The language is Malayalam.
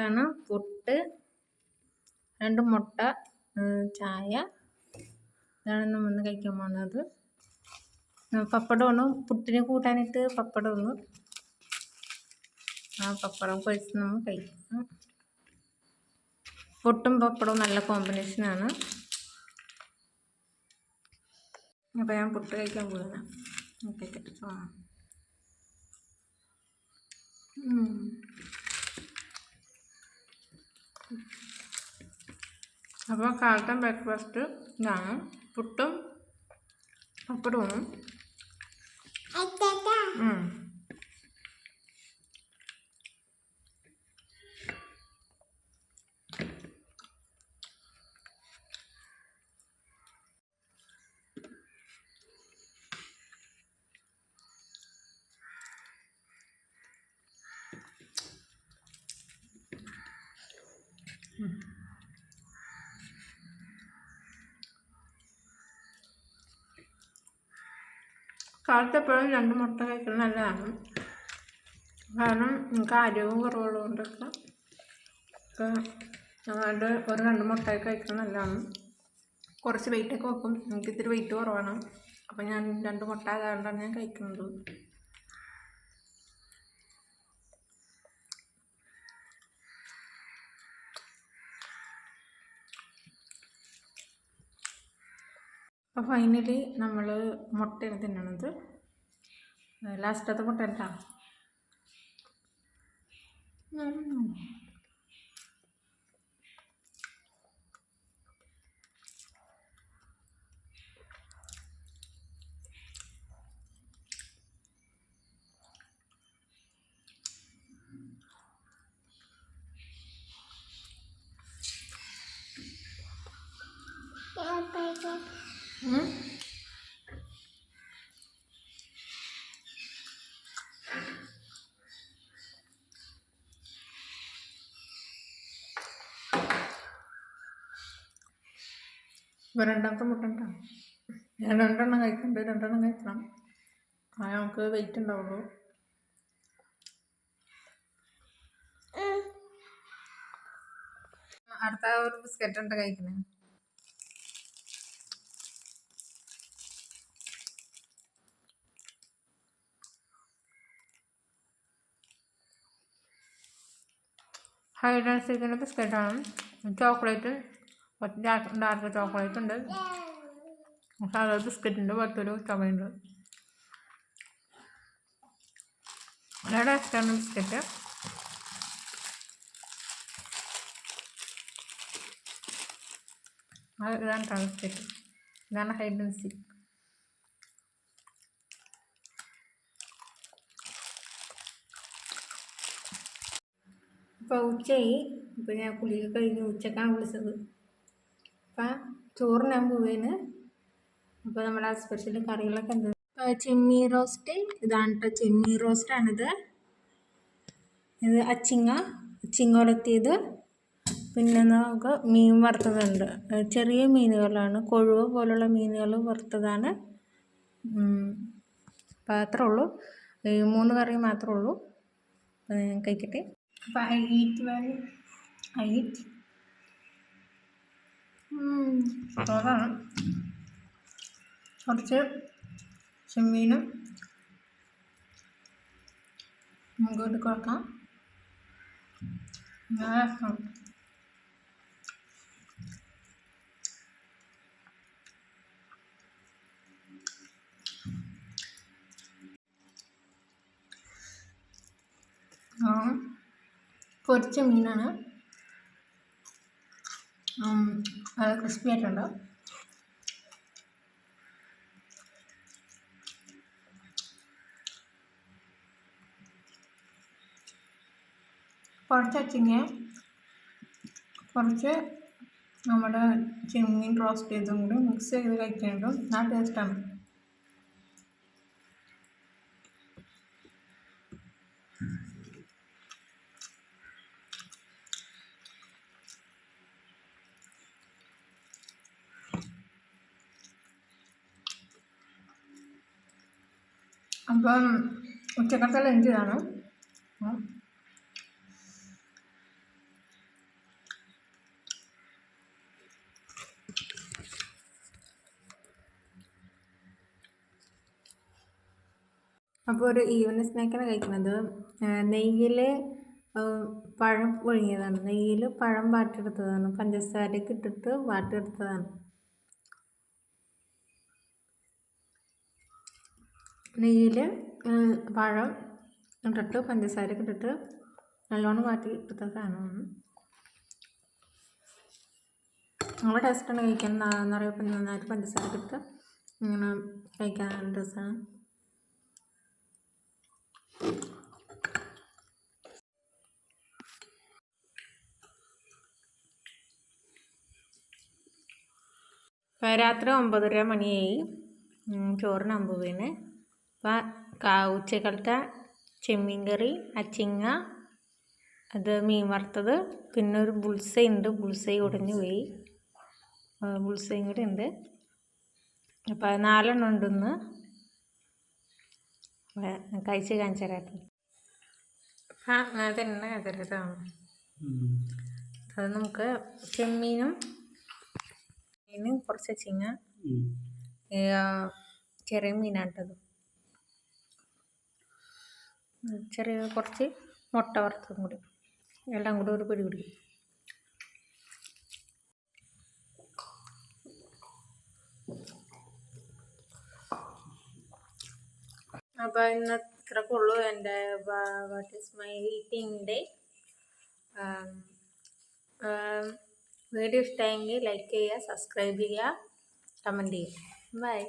ഇതാണ് പുട്ട്, 2 മുട്ട, ചായ. ഇതാണ് നമ്മൾ കഴിക്കാൻ പോകുന്നത്. പപ്പടമാണ് പുട്ടിന് കൂട്ടാനായിട്ട്. പപ്പടമാണ്. ആ പപ്പടം പൊരിച്ച് നമ്മൾ കഴിക്കും. പുട്ടും പപ്പടവും നല്ല കോമ്പിനേഷനാണ്. അപ്പോൾ ഞാൻ പുട്ട് കഴിക്കാൻ പോകുന്നത്. അപ്പോൾ കാലത്തെ ബ്രേക്ക്ഫാസ്റ്റ് ഇതാണ്, പുട്ടും പപ്പടവും. കാലത്ത് എപ്പോഴും 2 മുട്ട കഴിക്കുന്നത് നല്ലതാണ്. കാരണം നമുക്ക് ആരോഗ്യം കുറവുള്ളതുകൊണ്ടൊക്കെ അതുകൊണ്ട് ഒരു 2 മുട്ട കഴിക്കുന്നത് നല്ലതാണ്. കുറച്ച് വെയിറ്റൊക്കെ വെക്കും. എനിക്ക് ഇത്തിരി വെയിറ്റ് കുറവാണ്. അപ്പോൾ ഞാൻ 2 മുട്ട അതുകൊണ്ടാണ് ഞാൻ കഴിക്കുന്നത്. അപ്പോൾ ഫൈനലി നമ്മൾ മുട്ടയാണ് തിന്നണത്. ലാസ്റ്റത്തെ മുട്ട എന്താ? ഇപ്പോൾ 2ാമത്തെ മുട്ട ഉണ്ടോ? ഞാൻ 2 കഴിക്കുന്നുണ്ട്. 2 കഴിക്കണം. നമുക്ക് വെയിറ്റ് ഉണ്ടാവുള്ളൂ. അടുത്ത ഒരു ബിസ്ക്കറ്റ് ഉണ്ട് കഴിക്കുന്നത്. ഹൈഡ് ആൻഡ് സീക്കിൻ്റെ ബിസ്ക്കറ്റാണ്. ചോക്ലേറ്റ്, ഡാർക്ക് ചോക്ലേറ്റ് ഉണ്ട്, സാധാ ബിസ്ക്കറ്റുണ്ട്, പുറത്തൊരു ചുവയുണ്ട്. നല്ല ടേസ്റ്റാണ് ബിസ്ക്കറ്റ്. ഇതാണ് ബിസ്ക്കറ്റ്. ഇതാണ് ഹൈഡ് ആൻഡ് സീക്ക്. ഇപ്പോൾ ഉച്ചയായി. ഇപ്പോൾ ഞാൻ കുളിയൊക്കെ കഴിഞ്ഞ് ഉച്ചക്കാണ് വിളിച്ചത്. അപ്പം ചോറിനാൻ പോവേന്. അപ്പോൾ നമ്മുടെ സ്പെഷ്യൽ കറികളൊക്കെ എന്താ? ചെമ്മീൻ റോസ്റ്റ്. ഇതാണ് കേട്ടോ ചെമ്മീൻ റോസ്റ്റാണിത്. ഇത് അച്ചിങ്ങ ഉലത്തിയത്. പിന്നെ നമുക്ക് മീൻ വറുത്തതുണ്ട്. ചെറിയ മീനുകളാണ്, കൊഴുവ പോലുള്ള മീനുകൾ വറുത്തതാണ്. അപ്പോൾ അത്രേ ഉള്ളൂ. 3 കറി മാത്രമേ ഉള്ളൂ. കഴിക്കട്ടെ. അപ്പോൾ ഐ ഈറ്റ് ചോറാണ്. കുറച്ച് ചെമ്മീനും നമുക്ക് ഇത് കൊടുക്കാം. പൊരിച്ച മീനാണ്. അത് ക്രിസ്പി ആയിട്ടുണ്ട്. കുറച്ച് അച്ചിങ്ങ, കുറച്ച് നമ്മുടെ ചെമ്മീൻ റോസ്റ്റ് ചെയ്തും കൂടി മിക്സ് ചെയ്ത് കഴിക്കുന്നുണ്ട്. ആ ടേസ്റ്റാണ്. അപ്പം ഉച്ചക്കത്തെ ലഞ്ച് ഇതാണ്. അപ്പോൾ ഒരു ഈവനിങ് സ്നാക്കാണ് കഴിക്കുന്നത്. നെയ്യിൽ പഴം പുഴുങ്ങിയതാണ്. നെയ്യിൽ പഴം വാട്ടിയെടുത്തതാണ്. പഞ്ചസാരയൊക്കെ ഇട്ടിട്ട് വാട്ടിയെടുത്തതാണ്. നെയ്യിൽ പഴം ഇട്ടിട്ട് പഞ്ചസാരയൊക്കെ ഇട്ടിട്ട് നല്ലോണം വാട്ടി എടുത്ത സാധനമാണ്. നല്ല ടേസ്റ്റാണ് കഴിക്കാൻ. നിറയെ നന്നായിട്ട് പഞ്ചസാര ഇട്ട് ഇങ്ങനെ കഴിക്കാൻ നല്ല രസമാണ്. രാത്രി 9:30 മണിയായി. ചോറിനാകുമ്പോൾ വീണ് അപ്പം ഉച്ചക്കാലത്തെ ചെമ്മീൻ കറി, അച്ചിങ്ങ, അത് മീൻ വറുത്തത്, പിന്നെ ഒരു ബുൾസൈ ഉണ്ട്. ബുൾസൈ ഉടഞ്ഞു പോയി. ബുൾസൈയും കൂടി ഉണ്ട്. അപ്പം 4 ഉണ്ടെന്ന് കഴിച്ച് കാണിച്ചു തരാം. തന്നെ തരാം. അത് നമുക്ക് ചെമ്മീനും കുറച്ച് അച്ചിങ്ങ, ചെറിയ മീനാട്ടത്, ചെറിയ കുറച്ച് മുട്ട വറുത്തതും കൂടി എല്ലാം കൂടി ഒരു പിടി പിടിക്കും. അപ്പോൾ ഇന്ന് ഇത്രയൊക്കെ ഉള്ളൂ എൻ്റെ what is my eating day. Video ഇഷ്ടമായെങ്കിൽ ലൈക്ക് ചെയ്യുക, സബ്സ്ക്രൈബ് ചെയ്യുക, കമൻറ്റ് ചെയ്യുക. ബൈ.